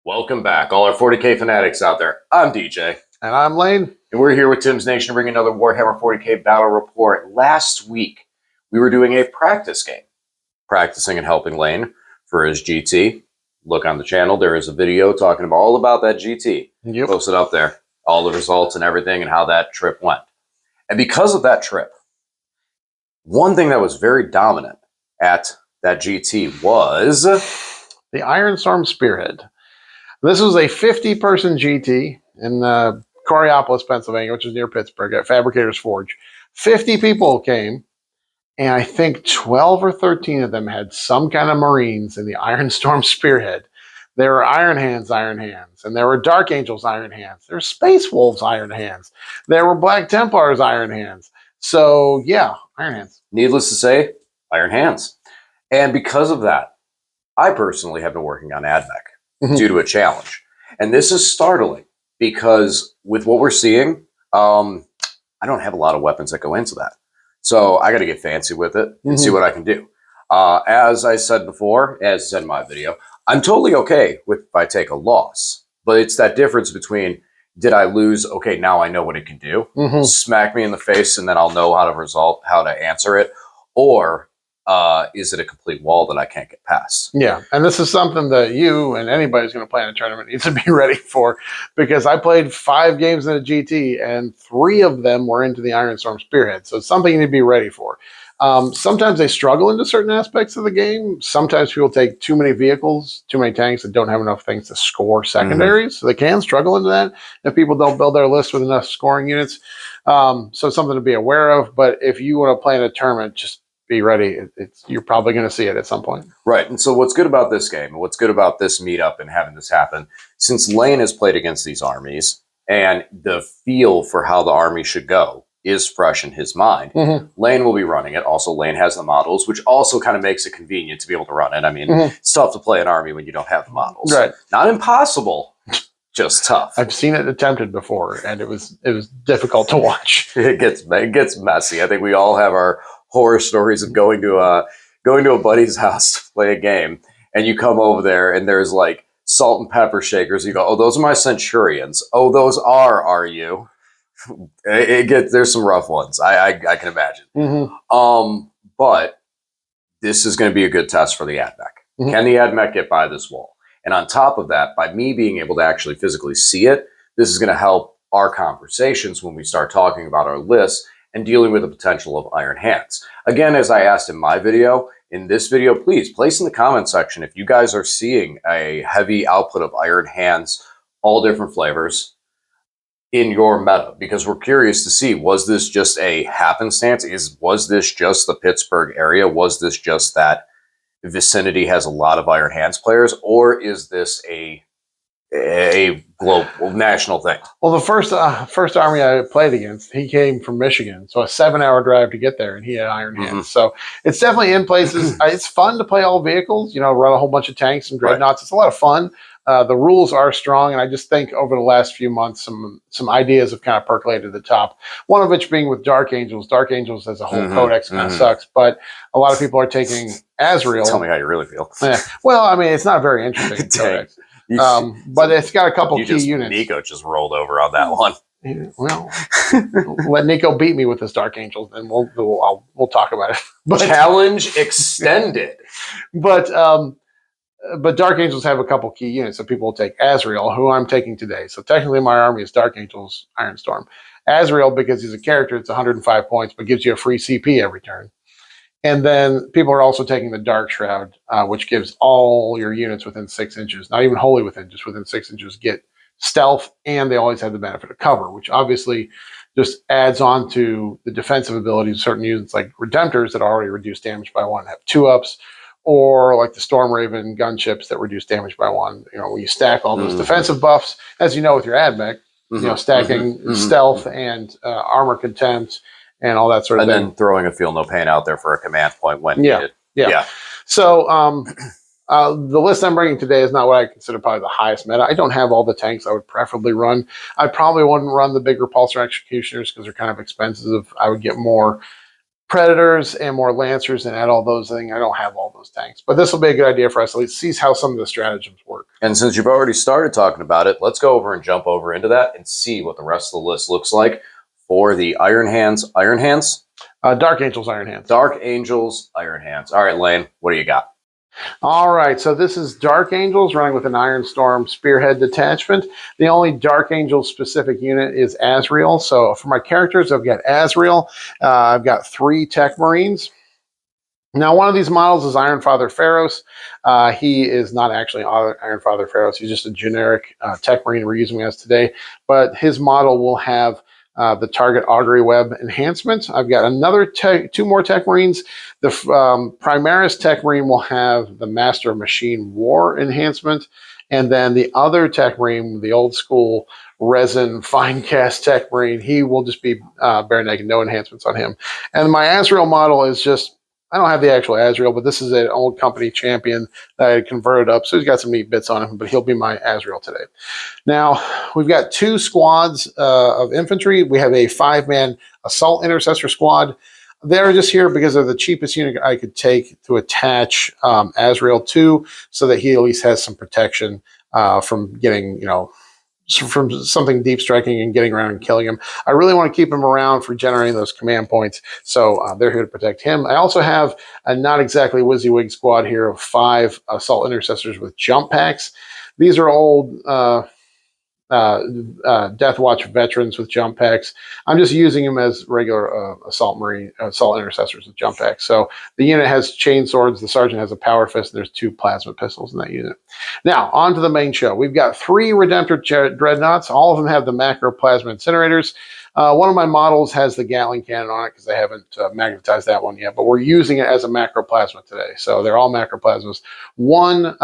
Welcome back, all our 40k fanatics out there. I'm DJ. And I'm Lane. And we're here with Tim's Nation to bring another Warhammer 40k battle report. Last week, we were doing a practice game. Practicing and helping Lane for his GT. Look on the channel. There is a video talking about all about that GT. Yep. Posted up there. All the results and everything and how that trip went. And because of that trip, one thing that was very dominant at that GT was the Ironstorm Spearhead. This was a 50-person GT in Coriopolis, Pennsylvania, which is near Pittsburgh, at Fabricators Forge. 50 people came, and I think 12 or 13 of them had some kind of Marines in the Ironstorm Spearhead. There were Iron Hands, and there were Dark Angels, Iron Hands. There were Space Wolves, Iron Hands. There were Black Templars, Iron Hands. So, yeah, Iron Hands. Needless to say, Iron Hands. And because of that, I personally have been working on Ad Mech due to a challenge. And this is startling because with what we're seeing, I don't have a lot of weapons that go into that. So I got to get fancy with it and see what I can do. As I said before, as said in my video, I'm totally okay with if I take a loss. But it's that difference between, did I lose? Okay, now I know what it can do. Smack me in the face and then I'll know how to answer it. Or is it a complete wall that I can't get past? Yeah, and this is something that you and anybody who's going to play in a tournament needs to be ready for, because I played 5 games in a GT and 3 of them were into the Ironstorm Spearhead. So it's something you need to be ready for. Sometimes they struggle into certain aspects of the game. Sometimes people take too many vehicles, too many tanks, and don't have enough things to score secondaries. So they can struggle into that if people don't build their list with enough scoring units. So it's something to be aware of. But if you want to play in a tournament, just be ready. You're probably going to see it at some point. Right. And so what's good about this game, and what's good about this meetup and having this happen, since Lane has played against these armies, and the feel for how the army should go is fresh in his mind, Lane will be running it. Also, Lane has the models, which also kind of makes it convenient to be able to run it. I mean, it's tough to play an army when you don't have the models. Right. Not impossible, just tough. I've seen it attempted before, and it was difficult to watch. It gets messy. I think we all have our horror stories of going to a buddy's house to play a game, and you come over there and there's like salt and pepper shakers. You go, oh, those are my Centurions. Oh, those are you? There's some rough ones. I can imagine. But this is going to be a good test for the Ad Mech. Can the Ad Mech get by this wall? And on top of that, by me being able to actually physically see it, this is going to help our conversations when we start talking about our lists and dealing with the potential of Iron Hands. Again, as I asked in my video, in this video, please place in the comment section if you guys are seeing a heavy output of Iron Hands, all different flavors, in your meta, because we're curious to see, was this just a happenstance? Was this just the Pittsburgh area? Was this just that vicinity has a lot of Iron Hands players, or is this a global national thing? Well, the first army I played against, he came from Michigan, so a 7-hour drive to get there, and he had Iron Hands. So it's definitely in places. It's fun to play all vehicles, run a whole bunch of tanks and dreadnoughts. It's a lot of fun. The rules are strong, and I just think over the last few months, some ideas have kind of percolated to the top. One of which being with Dark Angels. Dark Angels as a whole codex kind of sucks, but a lot of people are taking Azrael. Tell me how you really feel. Yeah. Well, I mean, it's not a very interesting codex. But it's got a couple key units. Nico just rolled over on that one. Well, let Nico beat me with his Dark Angels, and we'll talk about it. But, challenge extended. But Dark Angels have a couple key units, so people will take Azrael, who I'm taking today. So technically my army is Dark Angels, Ironstorm. Azrael, because he's a character, it's 105 points, but gives you a free CP every turn. And then people are also taking the Dark Shroud, which gives all your units within 6 inches, not even wholly within, just within 6 inches, get stealth, and they always have the benefit of cover, which obviously just adds on to the defensive abilities of certain units like Redemptors that already reduce damage by 1, have 2-ups, or like the Storm Raven gunships that reduce damage by 1. When you stack all those defensive buffs, as you know with your Ad Mech, stacking stealth and armor contempt and all that sort of thing. And then throwing a feel no pain out there for a command point when needed. Yeah. So the list I'm bringing today is not what I consider probably the highest meta. I don't have all the tanks I would preferably run. I probably wouldn't run the big Repulsor Executioners because they're kind of expensive. I would get more Predators and more Lancers and add all those things. I don't have all those tanks. But this will be a good idea for us to at least see how some of the stratagems work. And since you've already started talking about it, let's go over and jump over into that and see what the rest of the list looks like for the Iron Hands. Iron Hands? Dark Angels Iron Hands. Dark Angels Iron Hands. All right, Lane, what do you got? All right, so this is Dark Angels running with an Iron Storm Spearhead detachment. The only Dark Angels specific unit is Azrael. So for my characters, I've got Azrael. I've got 3 Tech Marines. Now, one of these models is Iron Father Pharaohs. He is not actually Iron Father Pharaohs. He's just a generic Tech Marine we're using as today. But his model will have the target augury web enhancement. I've got another 2 more Tech Marines. The Primaris Tech Marine will have the Master Machine War enhancement. And then the other Tech Marine, the old school resin fine cast Tech Marine, he will just be bare naked, no enhancements on him. And my Azrael model is just, I don't have the actual Azrael, but this is an old company champion that I converted up. So he's got some neat bits on him, but he'll be my Azrael today. Now, we've got 2 squads of infantry. We have a 5-man assault intercessor squad. They're just here because they're the cheapest unit I could take to attach Azrael to, so that he at least has some protection from getting, from something deep striking and getting around and killing him. I really want to keep him around for generating those command points, so they're here to protect him. I also have a not exactly WYSIWYG squad here of 5 assault intercessors with jump packs. These are old Death Watch veterans with jump packs. I'm just using them as regular assault intercessors with jump packs. So the unit has chain swords. The sergeant has a power fist. And there's 2 plasma pistols in that unit. Now on to the main show. We've got 3 Redemptor dreadnoughts. All of them have the macro plasma incinerators. One of my models has the Gatling cannon on it because I haven't magnetized that one yet, but we're using it as a macro plasma today. So they're all macro plasmas. One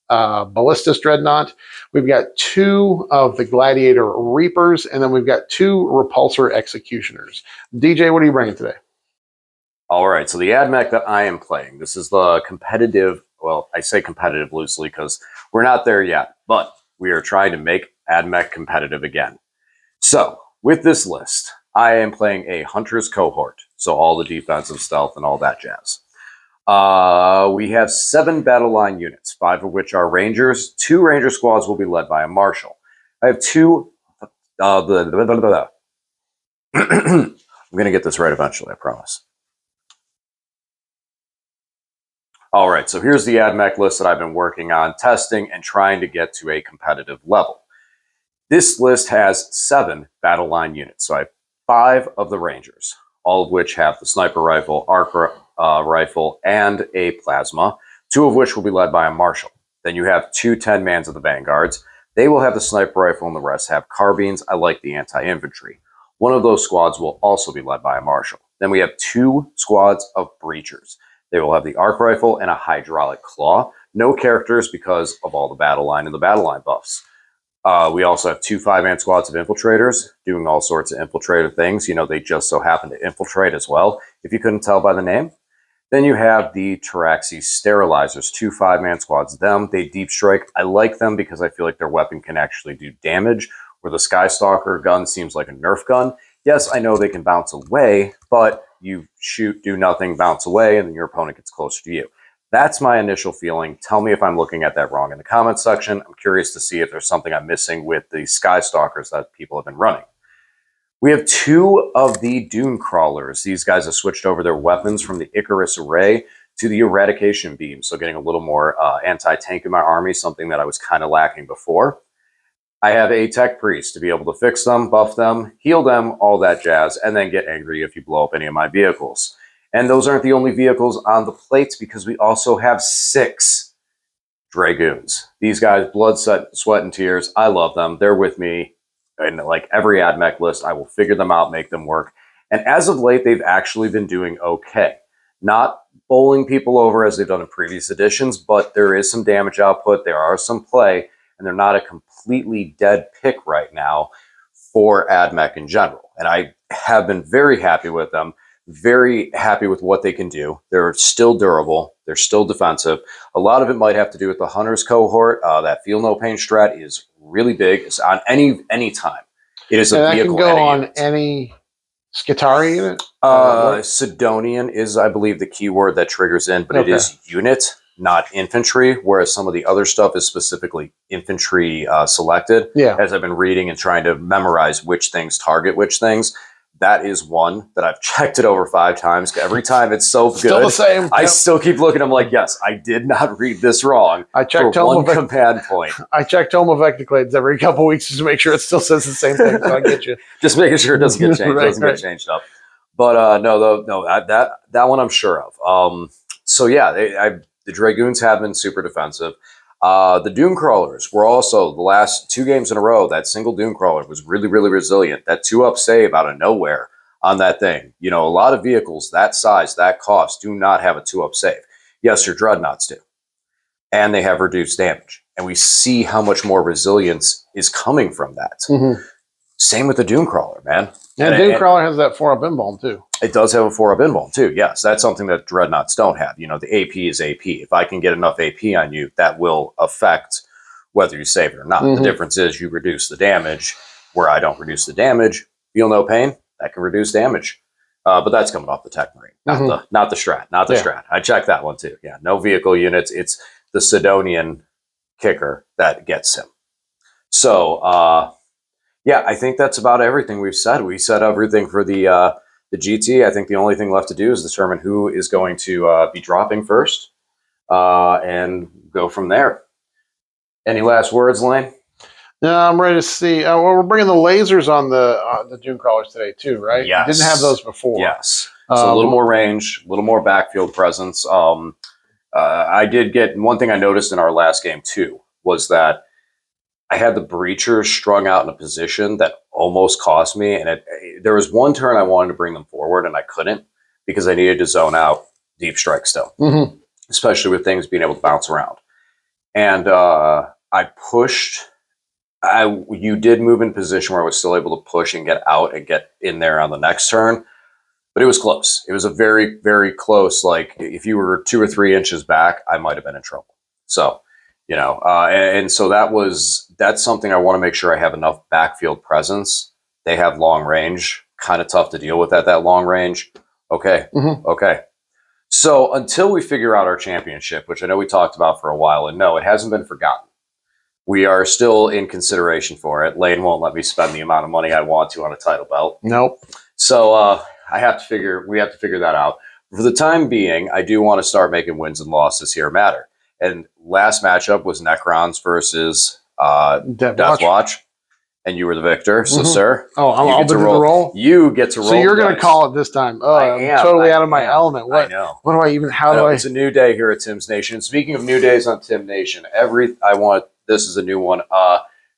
Ballistus dreadnought. We've got 2 of the Gladiator Reapers, and then we've got 2 Repulsor Executioners. DJ, what are you bringing today? All right, so the Ad Mech that I am playing, this is the competitive, well, I say competitive loosely because we're not there yet, but we are trying to make Ad Mech competitive again. So with this list, I am playing a Hunter's Cohort, so all the defensive stealth and all that jazz. We have 7 battle line units, 5 of which are Rangers. 2 Ranger squads will be led by a Marshal. I have 2... I'm going to get this right eventually, I promise. All right, so here's the Ad Mech list that I've been working on, testing, and trying to get to a competitive level. This list has 7 battle line units, so I have 5 of the Rangers, all of which have the sniper rifle, arc rifle, and a plasma, 2 of which will be led by a Marshal. Then you have 2 10-mans of the Vanguards. They will have the sniper rifle, and the rest have carbines. I like the anti-infantry. One of those squads will also be led by a Marshal. Then we have 2 squads of Breachers. They will have the arc rifle and a hydraulic claw. No characters because of all the battle line and the battle line buffs. We also have 2 5-man squads of infiltrators doing all sorts of infiltrator things. They just so happen to infiltrate as well, if you couldn't tell by the name. Then you have the Taraxi Sterilizers, 2 5-man squads. They deep strike. I like them because I feel like their weapon can actually do damage, where the Skystalker gun seems like a Nerf gun. Yes, I know they can bounce away, but you shoot, do nothing, bounce away, and then your opponent gets closer to you. That's my initial feeling. Tell me if I'm looking at that wrong in the comments section. I'm curious to see if there's something I'm missing with the Skystalkers that people have been running. We have 2 of the Dune Crawlers. These guys have switched over their weapons from the Icarus Array to the Eradication Beam, so getting a little more anti-tank in my army, something that I was kind of lacking before. I have a Tech Priest to be able to fix them, buff them, heal them, all that jazz, and then get angry if you blow up any of my vehicles. And those aren't the only vehicles on the plates, because we also have 6 Dragoons. These guys, blood, sweat, and tears. I love them. They're with me. And like every Ad Mech list, I will figure them out, make them work. And as of late, they've actually been doing okay. Not bowling people over as they've done in previous editions, but there is some damage output. There are some play, and they're not a completely dead pick right now for Ad Mech in general. And I have been very happy with them. Very happy with what they can do. They're still durable. They're still defensive. A lot of it might have to do with the Hunter's Cohort. That Feel No Pain strat is really big. It's on any time. It is a vehicle. That can go on any Skitarii unit? Sidonian is, I believe, the keyword that triggers in, but it is unit, not infantry, whereas some of the other stuff is specifically infantry selected. Yeah. As I've been reading and trying to memorize which things target which things, that is one that I've checked it over 5 times. Every time it's so good. Still the same. I still keep looking. I'm like, yes, I did not read this wrong. I checked for one command point. I check Tome of Ectoclades every couple weeks just to make sure it still says the same thing. So I get you. Just making sure it doesn't get changed. Right, Doesn't get changed up. But no, that one I'm sure of. So yeah, the Dragoons have been super defensive. The Doom Crawlers were also the last 2 games in a row. That single Doom Crawler was really, really resilient. That 2-up save out of nowhere on that thing. You know, a lot of vehicles that size, that cost, do not have a 2-up save. Yes, your Dreadnoughts do. And they have reduced damage. And we see how much more resilience is coming from that. Mm-hmm. Same with the Doom Crawler, man. And Doom Crawler has that 4-up Inbalm too. It does have a 4-up Inbalm too. Yes, that's something that Dreadnoughts don't have. You know, the AP is AP. If I can get enough AP on you, that will affect whether you save it or not. Mm-hmm. The difference is you reduce the damage. Where I don't reduce the damage, feel no pain. That can reduce damage. But that's coming off the Tech Marine, not the Strat. Strat. I checked that one too. Yeah, no vehicle units. It's the Sidonian kicker that gets him. So, yeah, I think that's about everything we've said. We said everything for the GT. I think the only thing left to do is determine who is going to be dropping first and go from there. Any last words, Lane? Yeah, I'm ready to see. Well, we're bringing the lasers on the Doom Crawlers today too, right? Yes. You didn't have those before. Yes. So a little more range, a little more backfield presence. I did get one thing I noticed in our last game too was that I had the breachers strung out in a position that almost cost me. And there was one turn I wanted to bring them forward and I couldn't because I needed to zone out deep strike still, especially with things being able to bounce around. And I pushed. You did move in position where I was still able to push and get out and get in there on the next turn, but it was close. It was a very, very close. Like if you were 2 or 3 inches back, I might have been in trouble. So, you know, and so that's something I want to make sure I have enough backfield presence. They have long range, kind of tough to deal with at that long range. Okay. Okay. So until we figure out our championship, which I know we talked about for a while, and no, it hasn't been forgotten. We are still in consideration for it. Lane won't let me spend the amount of money I want to on a title belt. Nope. So we have to figure that out. For the time being, I do want to start making wins and losses here matter. And last matchup was Necrons versus Deathwatch. And you were the victor. So, sir. Oh, I'll do the roll? You get to roll. So you're going to call it this time. Oh, I'm totally out of my element. What, I know. What do I even, how do I? It's a new day here at Tim's Nation. Speaking of new days on Tim Nation, this is a new one.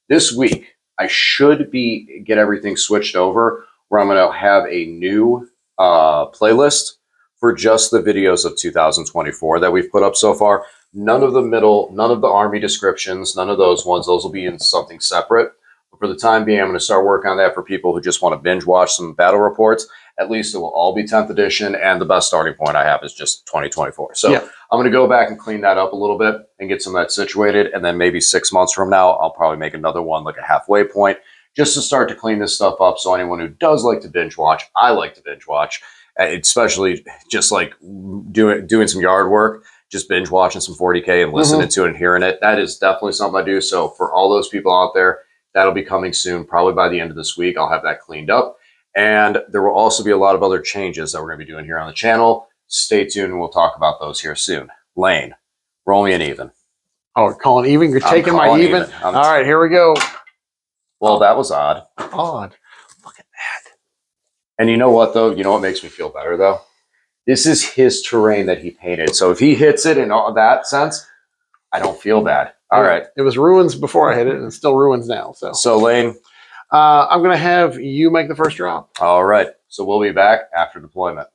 This week, I should get everything switched over where I'm going to have a new playlist for just the videos of 2024 that we've put up so far. None of the army descriptions, none of those ones. Those will be in something separate. But for the time being, I'm going to start working on that for people who just want to binge watch some battle reports. At least it will all be 10th edition, and the best starting point I have is just 2024. So I'm going to go back and clean that up a little bit and get some of that situated, and then maybe 6 months from now, I'll probably make another one, like a halfway point, just to start to clean this stuff up. So anyone who does like to binge watch, I like to binge watch, especially just like doing some yard work, just binge watching some 40K and listening to it and hearing it. That is definitely something I do. So for all those people out there, that'll be coming soon. Probably by the end of this week, I'll have that cleaned up. And there will also be a lot of other changes that we're going to be doing here on the channel. Stay tuned, and we'll talk about those here soon. Lane, roll me an even. Oh, calling even? You're taking my even? All right, here we go. Well, that was odd. Odd. Look at that. And you know what, though? You know what makes me feel better, though? This is his terrain that he painted. So if he hits it in all that sense, I don't feel bad. All right. It was ruins before I hit it, and it's still ruins now. So Lane, I'm going to have you make the first drop. All right. So we'll be back after deployment.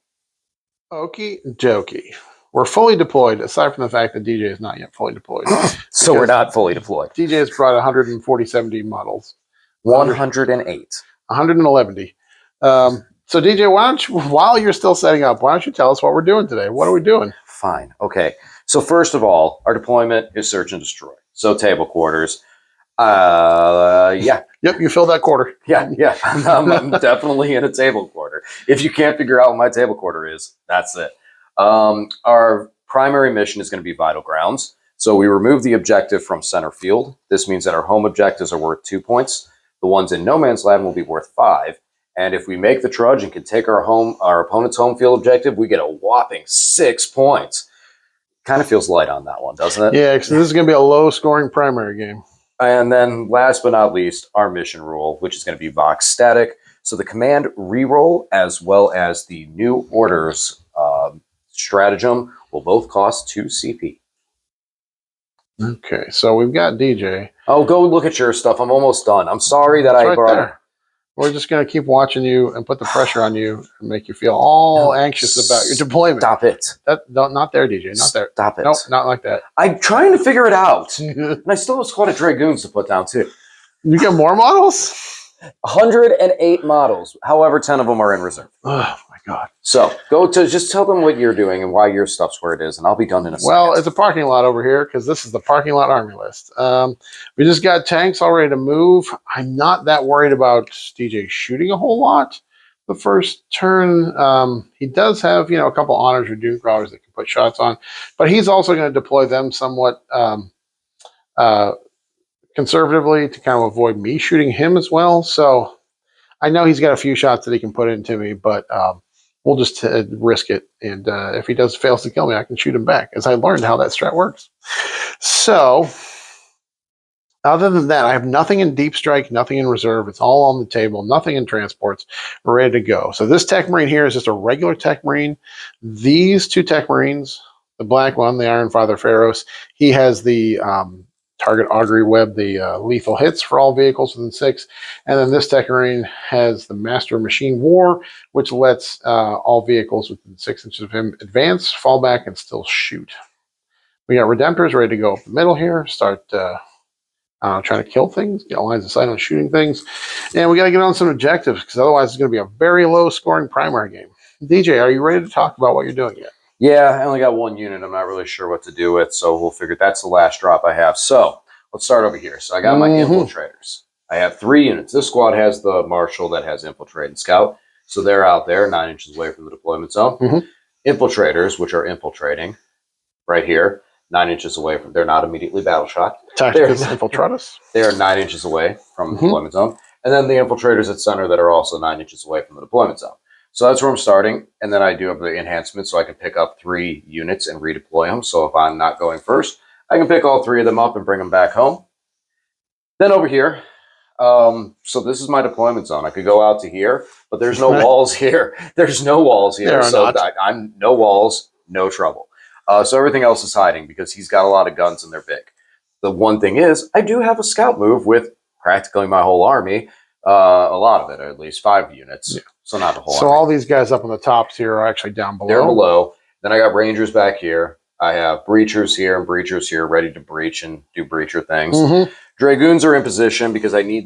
Okie dokie. We're fully deployed, aside from the fact that DJ is not yet fully deployed. So we're not fully deployed. DJ has brought 147 models. 108. 111. So DJ, why don't you, while you're still setting up, why don't you tell us what we're doing today? What are we doing? Fine. Okay. So first of all, our deployment is search and destroy. So table quarters. Yeah. Yep, you filled that quarter. Yeah. I'm definitely in a table quarter. If you can't figure out what my table quarter is, that's it. Our primary mission is going to be vital grounds. So we remove the objective from center field. This means that our home objectives are worth 2 points. The ones in no man's land will be worth 5. And if we make the trudge and can take our opponent's home field objective, we get a whopping 6 points. Kind of feels light on that one, doesn't it? Yeah, because this is going to be a low-scoring primary game. And then last but not least, our mission rule, which is going to be box static. So the command reroll as well as the new orders stratagem will both cost 2 CP. Okay, so we've got DJ. Oh, go look at your stuff. I'm almost done. I'm sorry that I brought it. We're just going to keep watching you and put the pressure on you and make you feel all anxious about your deployment. Stop it. Not there, DJ. Not there. Stop it. Nope, not like that. I'm trying to figure it out. And I still have a squad of Dragoons to put down, too. You get more models? 108 models. However, 10 of them are in reserve. Oh, my God. So just tell them what you're doing and why your stuff's where it is, and I'll be done in a second. Well, it's a parking lot over here because this is the parking lot army list. We just got tanks all ready to move. I'm not that worried about DJ shooting a whole lot the first turn. He does have, a couple honors or dune crawlers that can put shots on, but he's also going to deploy them somewhat conservatively to kind of avoid me shooting him as well. So I know he's got a few shots that he can put into me, but we'll just risk it. And if he fails to kill me, I can shoot him back, as I learned how that strat works. So other than that, I have nothing in deep strike, nothing in reserve. It's all on the table, nothing in transports. We're ready to go. So this tech marine here is just a regular tech marine. These 2 tech marines, the black one, the Iron Father Pharaohs, he has the target augury web, the lethal hits for all vehicles within 6. And then this tech marine has the Master Machine War, which lets all vehicles within 6 inches of him advance, fall back, and still shoot. We got Redemptors ready to go up the middle here, start trying to kill things, get lines of sight on shooting things. And we got to get on some objectives, because otherwise it's going to be a very low-scoring primary game. DJ, are you ready to talk about what you're doing yet? Yeah, I only got 1 unit. I'm not really sure what to do with, so we'll figure that's the last drop I have. So let's start over here. So I got my infiltrators. I have 3 units. This squad has the Marshal that has infiltrate and scout. So they're out there 9 inches away from the deployment zone. Infiltrators, which are infiltrating right here, 9 inches away from, they're not immediately battle shocked. Tacticus Infiltratus. They are 9 inches away from the deployment zone. And then the infiltrators at center that are also 9 inches away from the deployment zone. So that's where I'm starting. And then I do have the enhancement so I can pick up 3 units and redeploy them. So if I'm not going first, I can pick all 3 of them up and bring them back home. Then over here, so this is my deployment zone. I could go out to here, but there's no walls here. There's no walls here. So I'm no walls, no trouble. So everything else is hiding because he's got a lot of guns and they're big. The one thing is, I do have a scout move with practically my whole army. A lot of it, or at least 5 units. Yeah. So not the whole army. All these guys up on the tops here are actually down below. They're below. Then I got Rangers back here. I have Breachers here and Breachers here ready to breach and do Breacher things. Dragoons are in position because I need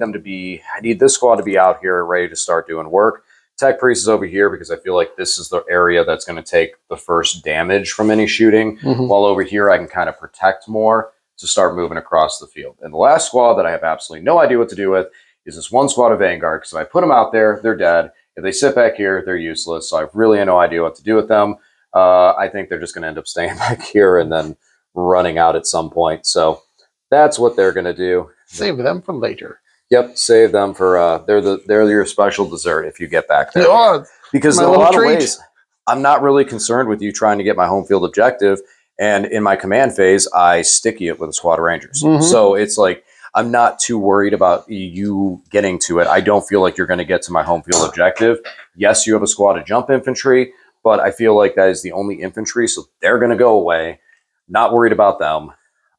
this squad to be out here ready to start doing work. Tech Priest is over here because I feel like this is the area that's going to take the first damage from any shooting. While over here I can kind of protect more to start moving across the field. And the last squad that I have absolutely no idea what to do with is this one squad of Vanguard, because if I put them out there, they're dead. If they sit back here, they're useless. So I really have no idea what to do with them. I think they're just going to end up staying back here and then running out at some point. So that's what they're going to do. Save them for later. Yep, save them for they're your special dessert if you get back there. Because in a lot of ways, I'm not really concerned with you trying to get my home field objective. And in my command phase, I stick you with a squad of Rangers. So it's like, I'm not too worried about you getting to it. I don't feel like you're going to get to my home field objective. Yes, you have a squad of jump infantry, but I feel like that is the only infantry, so they're going to go away. Not worried about them.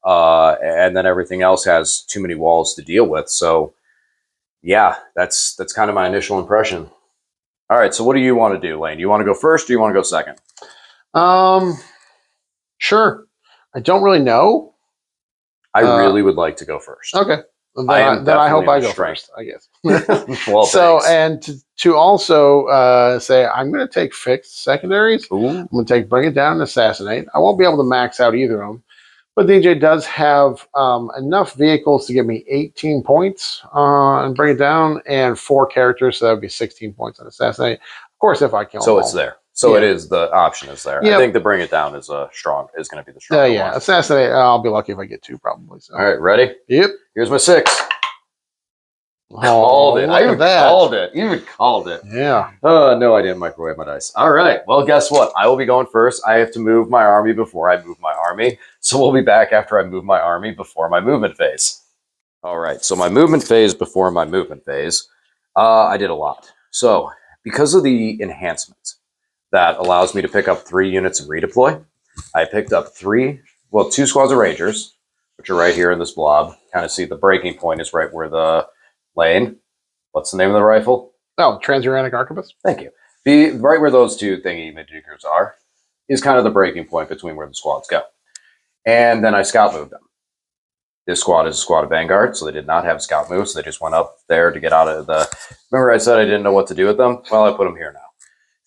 And then everything else has too many walls to deal with. So, yeah, that's kind of my initial impression. All right, so what do you want to do, Lane? Do you want to go first or do you want to go second? Sure. I don't really know. I really would like to go first. Okay. Then I hope I go first, I guess. Well, so, thanks. and to also say, I'm going to take fixed secondaries. I'm going to take Bring It Down and Assassinate. I won't be able to max out either of them. But DJ does have enough vehicles to give me 18 points on Bring It Down and 4 characters, so that would be 16 points on Assassinate. Of course, if I kill them all. It's there. So it Yeah. is, the option is there. I Yep. think the bring it down is going to be the stronger Yeah, one. assassinate. I'll be lucky if I get 2, probably. So. All right, ready? Yep. Here's my 6. Oh, Called it. I look even at that. called it. Even called it. Yeah. No, I didn't microwave my dice. All right. Well, guess what? I will be going first. I have to move my army before I move my army. So we'll be back after I move my army before my movement phase. All right. So my movement phase before my movement phase, I did a lot. So because of the enhancement that allows me to pick up 3 units and redeploy, I picked up 2 squads of Rangers, which are right here in this blob. Kind of see the breaking point is right where the lane. What's the name of the rifle? Oh, transuranic arquebus. Thank you. Right where those 2 thingy majiggers are is kind of the breaking point between where the squads go. And then I scout moved them. This squad is a squad of Vanguard, so they did not have scout moves. So they just went up there to get out of the... Remember I said I didn't know what to do with them? Well, I put them here now.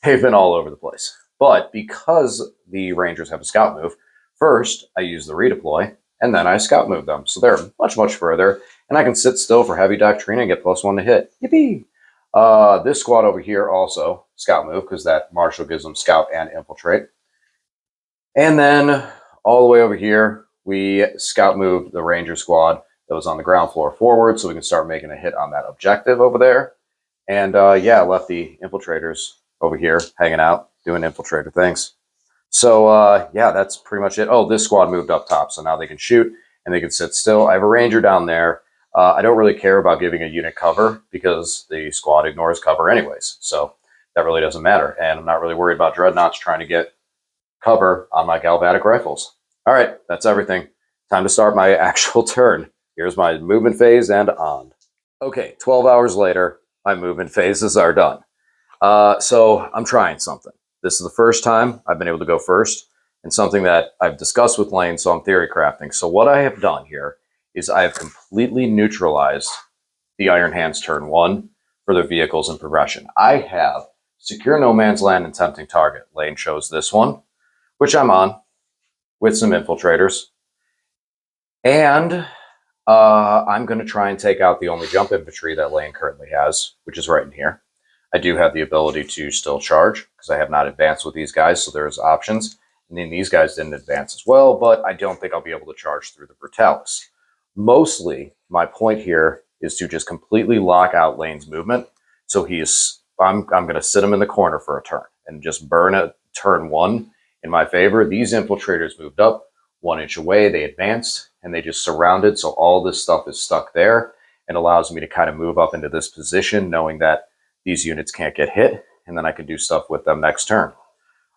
They've been all over the place. But because the Rangers have a scout move, first I use the redeploy, and then I scout move them. So they're much, much further, and I can sit still for heavy doctrine and get +1 to hit. Yippee! This squad over here also, scout move, because that Marshal gives them scout and infiltrate. And then all the way over here, we scout moved the Ranger squad that was on the ground floor forward, so we can start making a hit on that objective over there. And yeah, left the infiltrators over here hanging out, doing infiltrator things. So yeah, that's pretty much it. Oh, this squad moved up top, so now they can shoot and they can sit still. I have a Ranger down there. I don't really care about giving a unit cover because the squad ignores cover anyways, so that really doesn't matter. And I'm not really worried about Dreadnoughts trying to get cover on my Galvatic rifles. All right, that's everything. Time to start my actual turn. Here's my movement phase and on. Okay, 12 hours later, my movement phases are done. So I'm trying something. This is the first time I've been able to go first, and something that I've discussed with Lane, so I'm theory crafting. So what I have done here is I have completely neutralized the Iron Hands turn 1 for their vehicles and progression. I have Secure No Man's Land and Tempting Target. Lane chose this one, which I'm on, with some infiltrators. And I'm going to try and take out the only jump infantry that Lane currently has, which is right in here. I do have the ability to still charge, because I have not advanced with these guys, so there's options. And then these guys didn't advance as well, but I don't think I'll be able to charge through the Brutalis. Mostly, my point here is to just completely lock out Lane's movement. So I'm going to sit him in the corner for a turn and just burn a turn 1 in my favor. These infiltrators moved up 1 inch away. They advanced and they just surrounded. So all this stuff is stuck there and allows me to kind of move up into this position, knowing that these units can't get hit. And then I can do stuff with them next turn.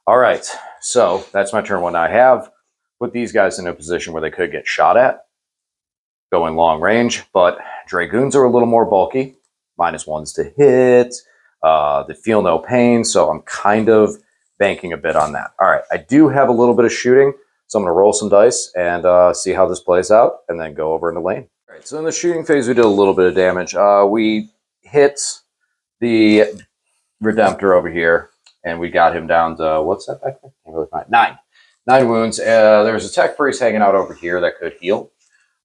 All right. So that's my turn 1. I have put these guys in a position where they could get shot at, going long range, but Dragoons are a little more bulky. -1s to hit. They feel no pain. So I'm kind of banking a bit on that. All right. I do have a little bit of shooting. So I'm going to roll some dice and see how this plays out and then go over into Lane. All right, so in the shooting phase, we did a little bit of damage. We hit the Redemptor over here, and we got him down to, what's that back there? Can't really find 9. 9 wounds. There's a tech priest hanging out over here that could heal,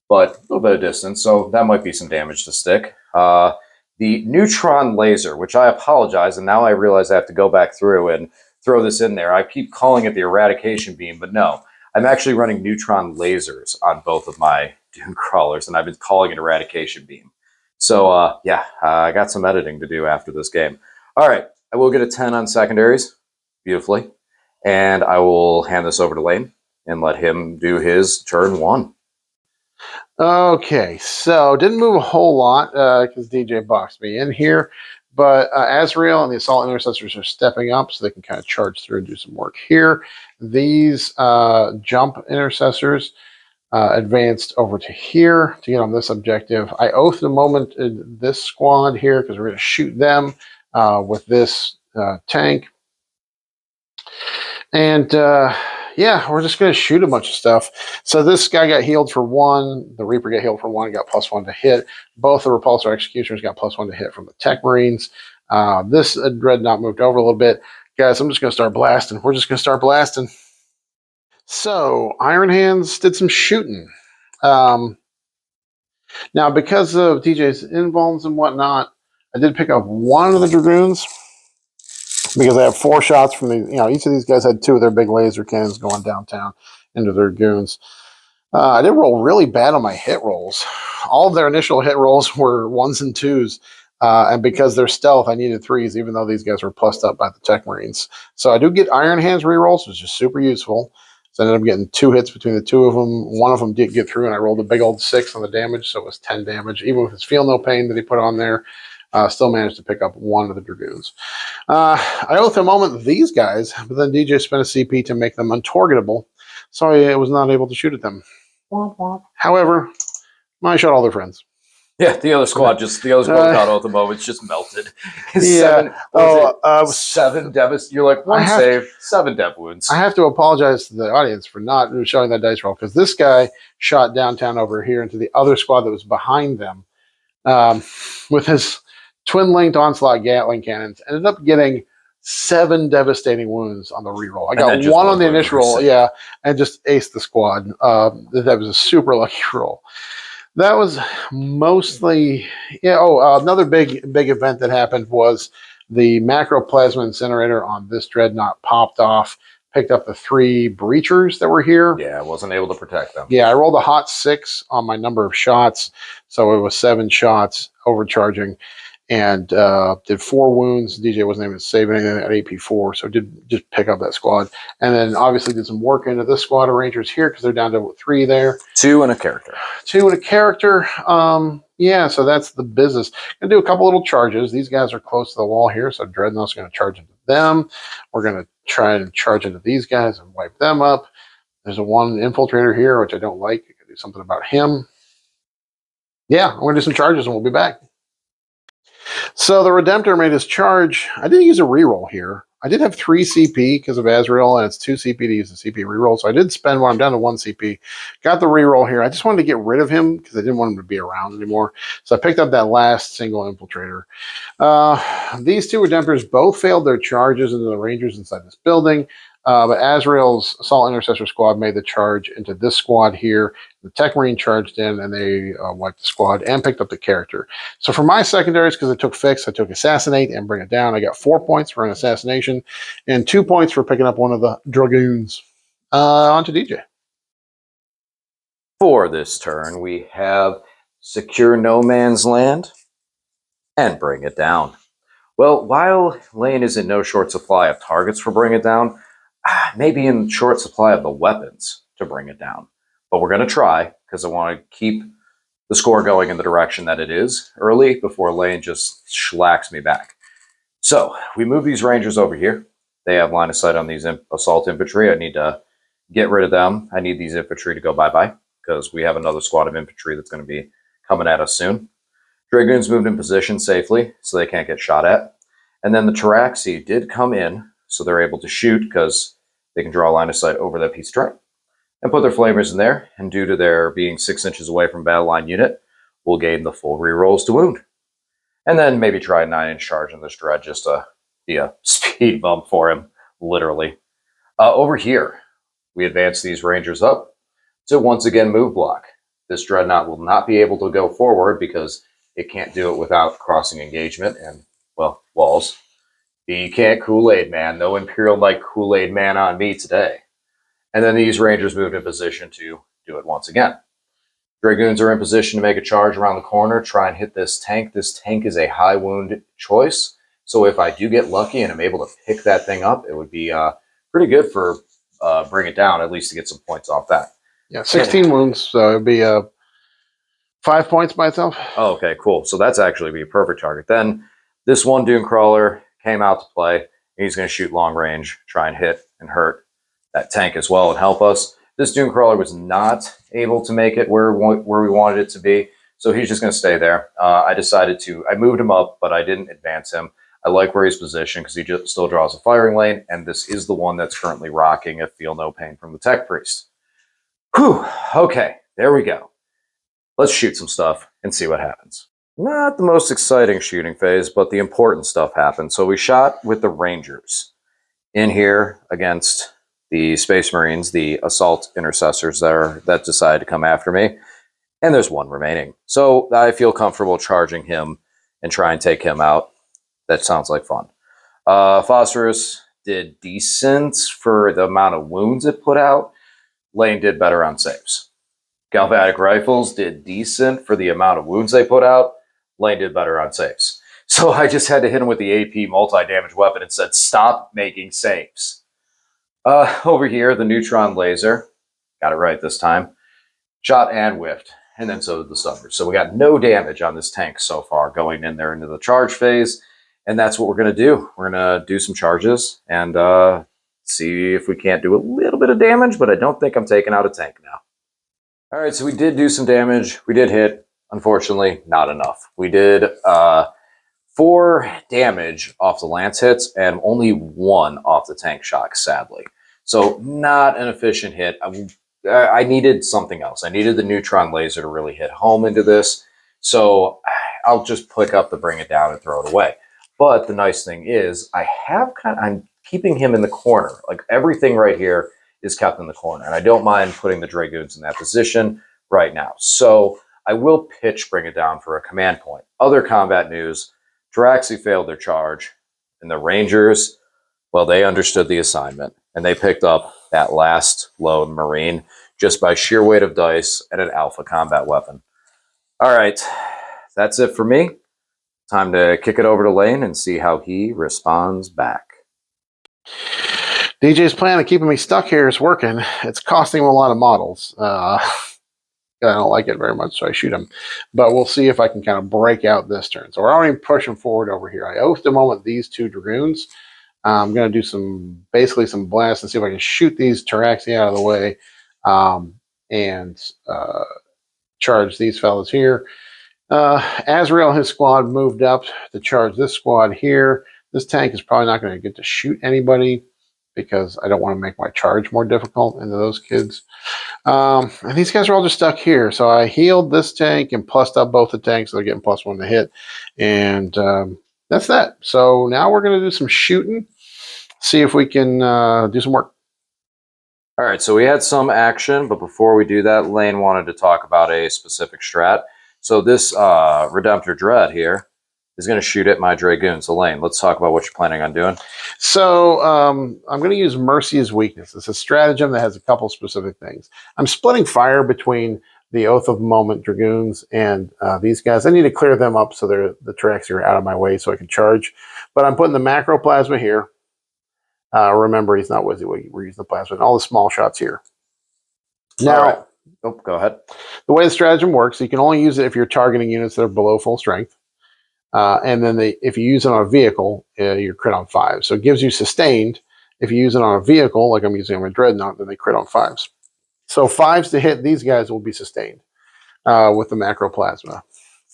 but a little bit of distance, so that might be some damage to stick. The neutron laser, which I apologize, and now I realize I have to go back through and throw this in there. I keep calling it the eradication beam, but no. I'm actually running neutron lasers on both of my Dune Crawlers, and I've been calling it Eradication Beam. So, yeah, I got some editing to do after this game. All right, I will get a 10 on secondaries, beautifully, and I will hand this over to Lane and let him do his turn 1. Okay, so didn't move a whole lot because DJ boxed me in here. But Azrael and the Assault Intercessors are stepping up, so they can kind of charge through and do some work here. These jump intercessors advanced over to here to get on this objective. I oath the moment in this squad here because we're going to shoot them with this tank. And yeah, we're just going to shoot a bunch of stuff. So this guy got healed for 1. The Reaper got healed for 1, got +1 to hit. Both the Repulsor Executioners got +1 to hit from the Tech Marines. This Dreadnought moved over a little bit. Guys, I'm just going to start blasting. We're just going to start blasting. So Iron Hands did some shooting. Now, because of DJ's invulns and whatnot, I did pick up 1 of the Dragoons. because I have 4 shots from these. Each of these guys had 2 of their big laser cannons going downtown into their goons. I did roll really bad on my hit rolls. All of their initial hit rolls were 1s and 2s. And because they're stealth, I needed 3s, even though these guys were plussed up by the Tech Marines. So I do get Iron Hands rerolls, which is super useful. So I ended up getting 2 hits between the 2 of them. One of them did get through, and I rolled a big old 6 on the damage, so it was 10 damage. Even with his Feel No Pain that he put on there, still managed to pick up 1 of the Dragoons. I oath a moment these guys, but then DJ spent a CP to make them untargetable, so I was not able to shoot at them. However, I shot all their friends. Yeah, the other squad got out the moments just melted. Yeah. 7 devas. You're like 1 save, 7 dev wounds. I have to apologize to the audience for not showing that dice roll, because this guy shot downtown over here into the other squad that was behind them with his twin-linked onslaught Gatling cannons. Ended up getting 7 devastating wounds on the reroll. I got 1 on the initial roll, and just aced the squad. That was a super lucky roll. That was mostly, another big event that happened was the macroplasma incinerator on this dreadnought popped off, picked up the 3 breachers that were here. Yeah, I wasn't able to protect them. Yeah, I rolled a hot 6 on my number of shots, so it was 7 shots overcharging, and did 4 wounds. DJ wasn't able to save anything at AP4, so did just pick up that squad. And then obviously did some work into this squad of Rangers here, because they're down to 3 there. 2 and a character. 2 and a character. So that's the business. Gonna do a couple little charges. These guys are close to the wall here, so Dreadnought's gonna charge into them. We're gonna try and charge into these guys and wipe them up. There's a 1 infiltrator here, which I don't like. I could do something about him. Yeah, I'm gonna do some charges and we'll be back. So the Redemptor made his charge. I didn't use a reroll here. I did have 3 CP because of Azrael, and it's 2 CP to use the CP reroll. So I did spend one. I'm down to 1 CP. Got the reroll here. I just wanted to get rid of him because I didn't want him to be around anymore. So I picked up that last single infiltrator. These 2 Redemptors both failed their charges into the Rangers inside this building. But Azrael's Assault Intercessor squad made the charge into this squad here. The Tech Marine charged in, and they wiped the squad and picked up the character. So for my secondaries, because I took Fix, I took Assassinate and Bring It Down. I got 4 points for an Assassination and 2 points for picking up 1 of the Dragoons. On to DJ. For this turn, we have Secure No Man's Land and Bring It Down. Well, while Lane is in no short supply of targets for Bring It Down, maybe in short supply of the weapons to bring it down. But we're going to try, because I want to keep the score going in the direction that it is early before Lane just schlacks me back. So we move these Rangers over here. They have line of sight on these assault infantry. I need to get rid of them. I need these infantry to go bye-bye, because we have another squad of infantry that's going to be coming at us soon. Dragoons moved in position safely, so they can't get shot at. And then the Taraxi did come in, so they're able to shoot because they can draw a line of sight over that piece of terrain and put their flamers in there. And due to their being 6 inches away from battle line unit, we'll gain the full rerolls to wound. And then maybe try a 9-inch charge in this dread just to be a speed bump for him, literally. Over here, we advance these Rangers up to once again move block. This dreadnought will not be able to go forward because it can't do it without crossing engagement and, well, walls. You can't Kool-Aid man. No Imperial Knight Kool-Aid man on me today. And then these Rangers moved in position to do it once again. Dragoons are in position to make a charge around the corner, try and hit this tank. This tank is a high wound choice. So if I do get lucky and I'm able to pick that thing up, it would be pretty good for Bring It Down, at least to get some points off that. Yeah, 16 wounds, so it would be 5 points by itself. Oh, okay, cool. So that's actually be a perfect target. Then this 1 Dune Crawler came out to play. He's going to shoot long range, try and hit and hurt that tank as well and help us. This Dune Crawler was not able to make it where we wanted it to be, so he's just going to stay there. I moved him up, but I didn't advance him. I like where he's positioned because he just still draws a firing lane, and this is the one that's currently rocking a Feel No Pain from the Tech Priest. Whew, okay, there we go. Let's shoot some stuff and see what happens. Not the most exciting shooting phase, but the important stuff happened. So we shot with the Rangers in here against the Space Marines, the assault intercessors that decided to come after me. And there's 1 remaining. So I feel comfortable charging him and try and take him out. That sounds like fun. Phosphorus did decent for the amount of wounds it put out. Lane did better on saves. Galvanic rifles did decent for the amount of wounds they put out. Lane did better on saves. So I just had to hit him with the AP multi-damage weapon and said, stop making saves. Over here, the neutron laser, got it right this time, shot and whiffed, and then so did the Thunders. So we got no damage on this tank so far going in there into the charge phase, and that's what we're going to do. We're going to do some charges and see if we can't do a little bit of damage, but I don't think I'm taking out a tank now. All right, so we did do some damage. We did hit. Unfortunately, not enough. We did 4 damage off the lance hits and only 1 off the tank shock, sadly. So not an efficient hit. I needed something else. I needed the neutron laser to really hit home into this. So I'll just pick up the bring it down and throw it away. But the nice thing is I'm keeping him in the corner. Like everything right here is kept in the corner. And I don't mind putting the Dragoons in that position right now. So I will pitch bring it down for a command point. Other combat news, Jaraxi failed their charge. And the Rangers, well, they understood the assignment. And they picked up that last lone Marine just by sheer weight of dice and an alpha combat weapon. All right, that's it for me. Time to kick it over to Lane and see how he responds back. DJ's plan of keeping me stuck here is working. It's costing him a lot of models. I don't like it very much, so I shoot him. But we'll see if I can kind of break out this turn. So we're already pushing forward over here. I oathed him with these 2 Dragoons. I'm going to do basically some blasts and see if I can shoot these Taraxi out of the way and charge these fellas here. Azrael and his squad moved up to charge this squad here. This tank is probably not going to get to shoot anybody because I don't want to make my charge more difficult into those kids. And these guys are all just stuck here. So I healed this tank and plussed up both the tanks. So they're getting +1 to hit. And that's that. So now we're going to do some shooting. See if we can do some work. All right, so we had some action, but before we do that, Lane wanted to talk about a specific strat. So this Redemptor Dread here is going to shoot at my Dragoon. So Lane, let's talk about what you're planning on doing. So I'm going to use Mercy as weakness. It's a stratagem that has a couple specific things. I'm splitting fire between the Oath of the Moment Dragoons and these guys. I need to clear them up so the Taraxi are out of my way so I can charge. But I'm putting the Macro Plasma here. Remember, he's not Wizzy Wiggy. We're using the Plasma and all the small shots here. Now, right. Oh, go ahead. The way the stratagem works, you can only use it if you're targeting units that are below full strength. And then if you use it on a vehicle, you're crit on 5. So it gives you sustained. If you use it on a vehicle, like I'm using on my Dreadnought, then they crit on 5s. So 5s to hit these guys will be sustained with the Macro Plasma.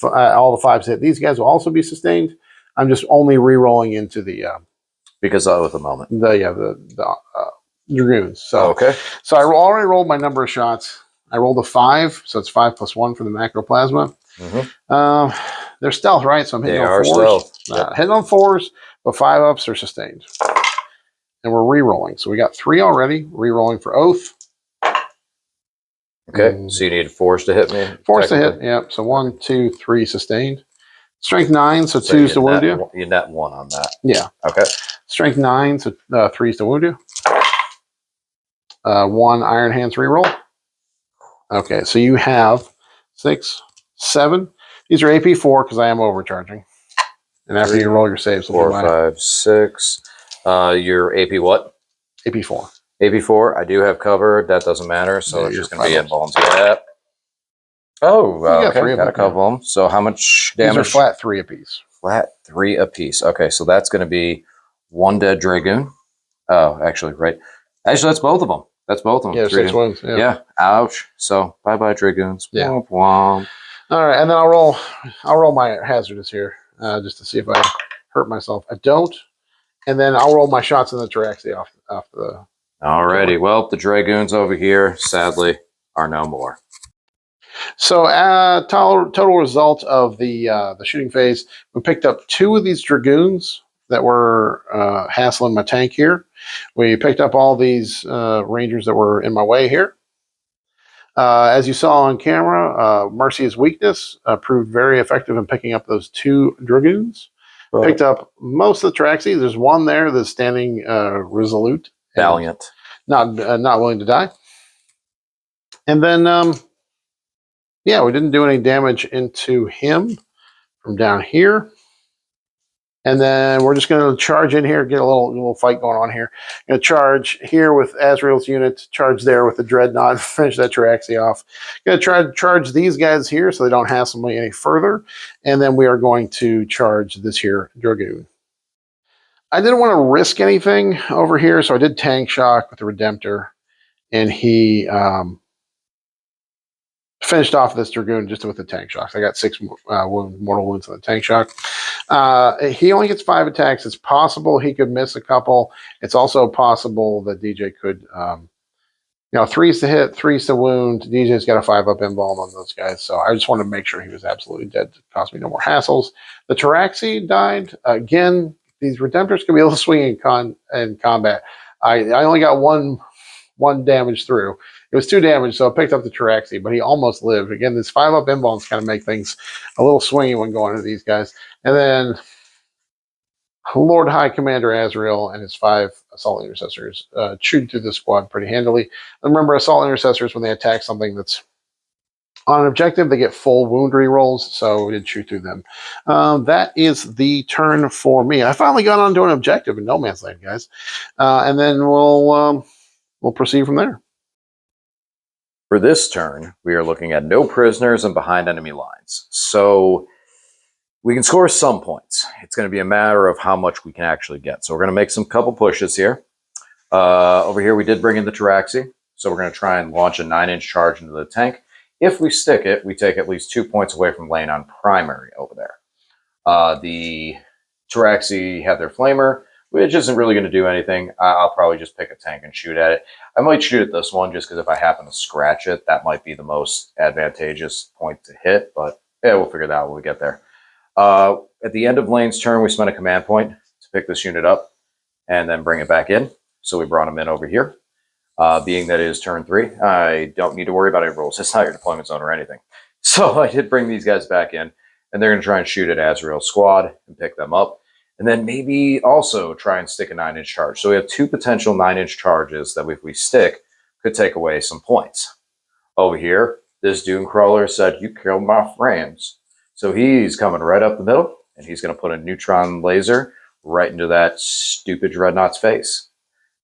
All the 5s to hit these guys will also be sustained. I'm just only re-rolling into the because of the moment. The Dragoons. So okay. So I already rolled my number of shots. I rolled a 5, so it's 5 + 1 for the Macro Plasma. Mm-hmm. They're stealth, right? So I'm hitting on 4s. Stealth. Yep. Hitting on 4s, but 5-ups are sustained. And we're re-rolling. So we got 3 already. Re-rolling for Oath. Okay, so you need 4s to hit me? 4s to hit, yep. So 1, 2, 3 sustained. Strength 9, so 2's to wound you. You net 1 on that. Yeah. Okay. Strength 9, so 3's to wound you. 1 Iron Hands reroll. Okay, so you have 6, 7. These are AP 4 because I am overcharging. And after you roll your saves, 4, 5, 6. Your AP what? AP 4. AP 4. I do have cover. That doesn't matter. So it's just going to be in bones. Yeah. Oh, okay. Got a couple of them. So how much damage? These are flat 3 apiece. Flat 3 apiece. Okay, so that's going to be 1 dead Dragoon. Oh, actually, right. Actually, that's both of them. That's both of them. Yeah, 6 wounds. Yeah. Ouch. So bye Dragoons. Yeah. Womp womp. All right, and then I'll roll my hazardous here just to see if I hurt myself. I don't, and then I'll roll my shots in the Taraxi off the. Alrighty. Well, the Dragoons over here, sadly, are no more. So, total result of the shooting phase, we picked up 2 of these Dragoons that were hassling my tank here. We picked up all these Rangers that were in my way here. As you saw on camera, Mercy's weakness proved very effective in picking up those 2 Dragoons. Picked up most of the Traxxas. There's one there that's standing resolute. Valiant. Not willing to die. And then, yeah, we didn't do any damage into him from down here. And then we're just going to charge in here, get a little fight going on here. Going to charge here with Azrael's unit, charge there with the Dreadnought, finish that Traxxas off. Going to try to charge these guys here so they don't hassle me any further. And then we are going to charge this here Dragoon. I didn't want to risk anything over here, so I did Tank Shock with the Redemptor. And he finished off this Dragoon just with the Tank Shocks. I got 6 mortal wounds on the Tank Shock. He only gets 5 attacks. It's possible he could miss a couple. It's also possible that DJ could, 3's to hit, 3's to wound. DJ's got a 5-up embalm on those guys. So I just wanted to make sure he was absolutely dead. It cost me no more hassles. The Traxxas died. Again, these Redemptors can be a little swinging in combat. I only got one damage through. It was 2 damage, so I picked up the Traxxas, but he almost lived. Again, this 5-up embalms kind of make things a little swingy when going to these guys. And then Lord High Commander Azrael and his 5 Assault Intercessors chewed through the squad pretty handily. And remember, Assault Intercessors, when they attack something that's on an objective, they get full wound rerolls, so we did chew through them. That is the turn for me. I finally got onto an objective in No Man's Land, guys. And then we'll proceed from there. For this turn, we are looking at no prisoners and behind enemy lines. So we can score some points. It's going to be a matter of how much we can actually get. So we're going to make some couple pushes here. Over here, we did bring in the Traxxas. So we're going to try and launch a 9-inch charge into the tank. If we stick it, we take at least 2 points away from lane on primary over there. The Traxxas have their flamer, which isn't really going to do anything. I'll probably just pick a tank and shoot at it. I might shoot at this one just because if I happen to scratch it, that might be the most advantageous point to hit. But yeah, we'll figure that out when we get there. At the end of lane's turn, we spent a command point to pick this unit up and then bring it back in. So we brought him in over here. Being that it is turn 3, I don't need to worry about any rules. It's not your deployment zone or anything. So I did bring these guys back in, and they're going to try and shoot at Azrael's squad and pick them up. And then maybe also try and stick a 9-inch charge. So we have 2 potential 9-inch charges that if we stick, could take away some points. Over here, this Doom Crawler said, "You killed my friends." So he's coming right up the middle, and he's going to put a neutron laser right into that stupid Dreadnought's face.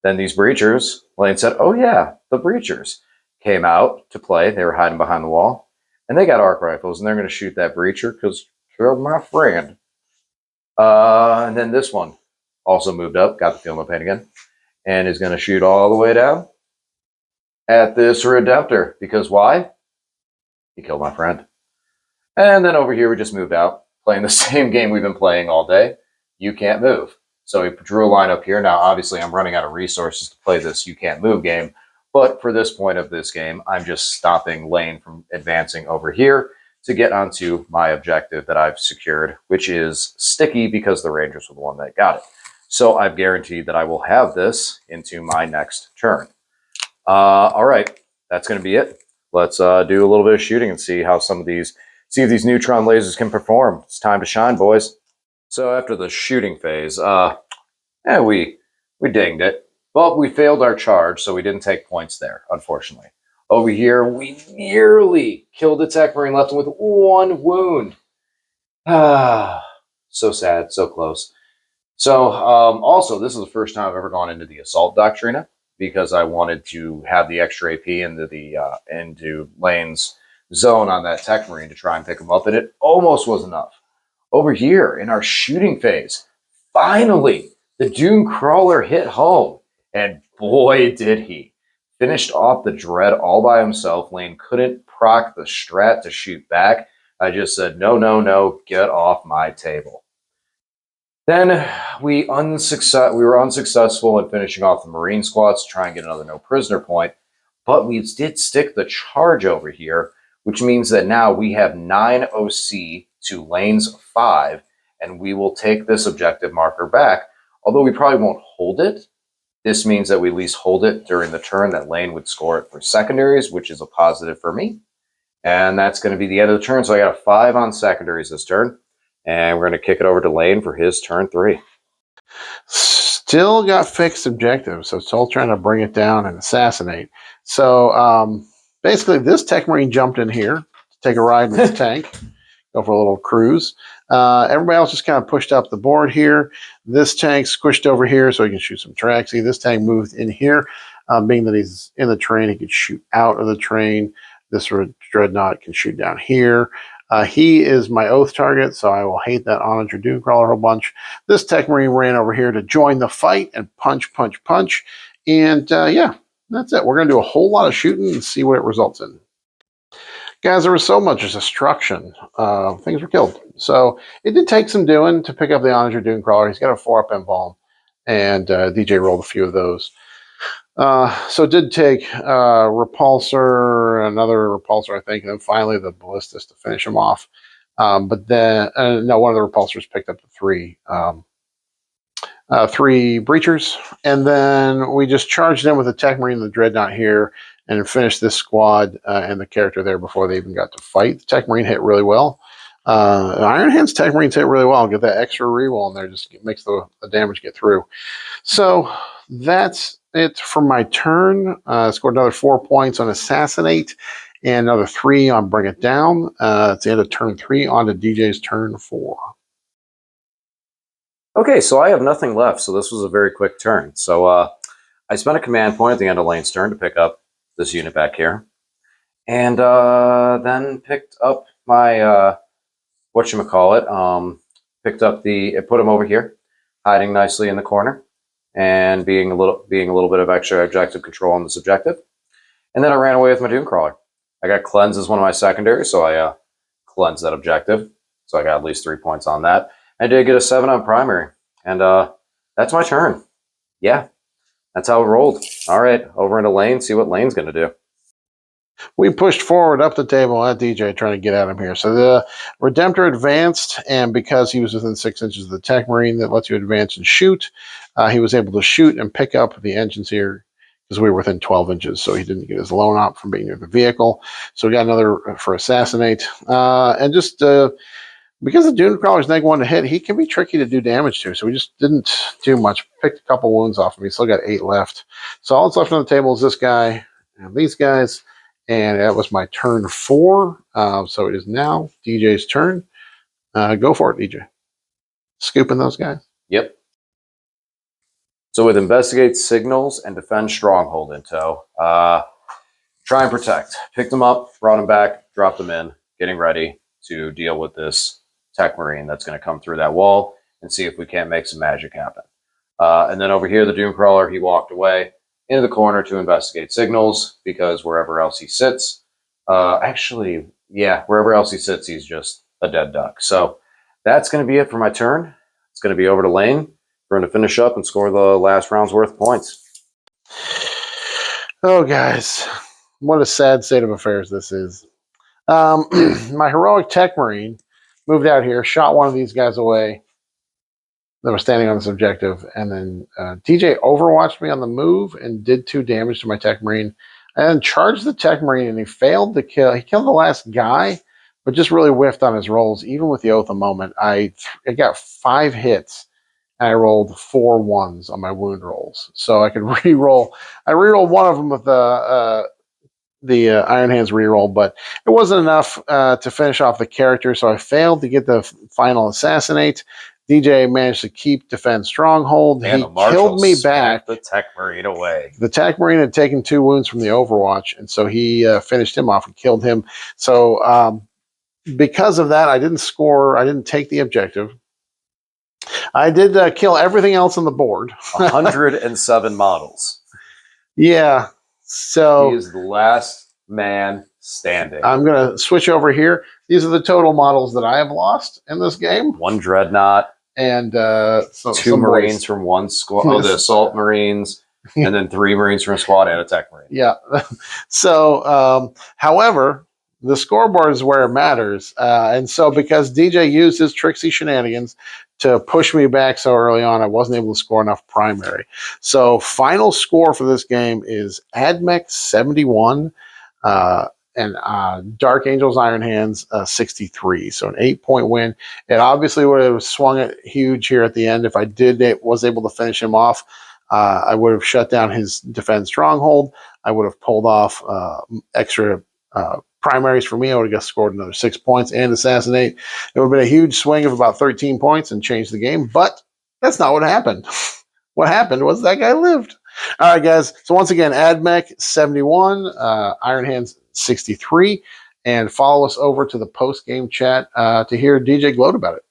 Then these Breachers, Lane said, "Oh yeah, the Breachers," came out to play. They were hiding behind the wall. And they got arc rifles, and they're going to shoot that Breacher because killed my friend. And then this one also moved up, got the Feel No Pain again, and is going to shoot all the way down at this Redemptor. Because why? He killed my friend. And then over here, we just moved out, playing the same game we've been playing all day. You can't move. So we drew a line up here. Now, obviously, I'm running out of resources to play this you can't move game. But for this point of this game, I'm just stopping Lane from advancing over here to get onto my objective that I've secured, which is sticky because the Rangers were the one that got it. So I've guaranteed that I will have this into my next turn. All right, that's going to be it. Let's do a little bit of shooting and see how some of these, see if these neutron lasers can perform. It's time to shine, boys. So after the shooting phase, we dinged it, but we failed our charge, so we didn't take points there, unfortunately. Over here, we nearly killed the Tech Marine, left him with 1 wound. So sad, so close. So also, this is the first time I've ever gone into the Assault Doctrina because I wanted to have the extra AP into Lane's zone on that Tech Marine to try and pick him up, and it almost was enough. Over here, in our shooting phase, finally, the Doom Crawler hit home, and boy, did he. Finished off the Dread all by himself. Lane couldn't proc the strat to shoot back. I just said, no, no, no, get off my table. Then we were unsuccessful in finishing off the Marine squads to try and get another no prisoner point, but we did stick the charge over here, which means that now we have 9 OC to Lane's 5, and we will take this objective marker back. Although we probably won't hold it, this means that we at least hold it during the turn that Lane would score it for secondaries, which is a positive for me. And that's going to be the end of the turn. So I got a 5 on secondaries this turn. And we're going to kick it over to Lane for his turn 3. Still got fixed objectives, so still trying to bring it down and assassinate. So basically, this Tech Marine jumped in here to take a ride in the tank, go for a little cruise. Everybody else just kind of pushed up the board here. This tank squished over here so he can shoot some tracks. See, this tank moved in here. Being that he's in the train, he could shoot out of the train. This dreadnought can shoot down here. He is my oath target, so I will hate that Onager Dunecrawler a whole bunch. This Tech Marine ran over here to join the fight and punch, punch, punch. And yeah, that's it. We're going to do a whole lot of shooting and see what it results in. Guys, there was so much destruction. Things were killed. So it did take some doing to pick up the Onager Dunecrawler. He's got a 4-up embalm, and DJ rolled a few of those. So it did take repulsor, another repulsor, I think, and then finally the ballistas to finish him off. But then, no, one of the repulsors picked up the 3 breachers, and then we just charged in with the Tech Marine and the Dreadnought here, and finished this squad and the character there before they even got to fight. The Tech Marine hit really well. Iron Hand's Tech Marines hit really well. Get that extra reroll in there, just makes the damage get through. So that's it for my turn. Scored another 4 points on Assassinate and another 3 on Bring It Down. It's the end of turn 3, on to DJ's turn 4. Okay, so I have nothing left, so this was a very quick turn. So I spent a command point at the end of Lane's turn to pick up this unit back here. And then picked up my, whatchamacallit, picked up put him over here, hiding nicely in the corner, and being a little bit of extra objective control on this objective. And then I ran away with my Dunecrawler. I got Cleanse as one of my secondaries, so I cleansed that objective. So I got at least 3 points on that. I did get a 7 on primary, and that's my turn. Yeah, that's how it rolled. All right, over into Lane, see what Lane's going to do. We pushed forward up the table at DJ trying to get at him here. So the Redemptor advanced, and because he was within 6 inches of the Tech Marine that lets you advance and shoot, he was able to shoot and pick up the engines here because we were within 12 inches, so he didn't get his loan op from being near the vehicle. So we got another for Assassinate. And just because the Dunecrawler's -1 to hit, he can be tricky to do damage to, so we just didn't do much. Picked a couple wounds off of him. He still got 8 left. So all that's left on the table is this guy and these guys. And that was my turn 4. So it is now DJ's turn. Go for it, DJ. Scooping those guys. Yep. So with Investigate Signals and Defend Stronghold in tow, try and protect. Picked them up, brought them back, dropped them in, getting ready to deal with this Tech Marine that's going to come through that wall and see if we can't make some magic happen. And then over here, the Dunecrawler, he walked away into the corner to investigate signals because wherever else he sits, wherever else he sits, he's just a dead duck. So that's going to be it for my turn. It's going to be over to Lane. We're going to finish up and score the last round's worth of points. Oh, guys, what a sad state of affairs this is. My heroic Tech Marine moved out here, shot one of these guys away that was standing on this objective, and then DJ overwatched me on the move and did 2 damage to my Tech Marine, and then charged the Tech Marine, and he failed to kill. He killed the last guy, but just really whiffed on his rolls. Even with the Oath of Moment, I got 5 hits, and I rolled 4 1s on my wound rolls, so I could re-roll. I re-rolled one of them with the Iron Hands reroll, but it wasn't enough to finish off the character, so I failed to get the final Assassinate. DJ managed to keep Defend Stronghold. And he killed me back. The Tech Marine away. The Tech Marine had taken 2 wounds from the Overwatch, and so he finished him off and killed him. So because of that, I didn't score. I didn't take the objective. I did kill everything else on the board. 107 models. Yeah. So he is the last man standing. I'm going to switch over here. These are the total models that I have lost in this game. 1 Dreadnought. And 2 Marines from 1 squad. Oh, the Assault Marines. And then 3 Marines from a squad and a Tech Marine. Yeah. So, however, the scoreboard is where it matters. And so because DJ used his tricksy shenanigans to push me back so early on, I wasn't able to score enough primary. So final score for this game is Ad Mech 71. and Dark Angels Iron Hands 63. So an 8-point win. It obviously would have swung it huge here at the end if I was able to finish him off. I would have shut down his defense stronghold. I would have pulled off extra primaries for me. I would have scored another 6 points and assassinate. It would have been a huge swing of about 13 points and changed the game, but that's not what happened. What happened was that guy lived. All right, guys. So once again, Ad Mech 71, Iron Hands 63, and follow us over to the post-game chat to hear DJ gloat about it.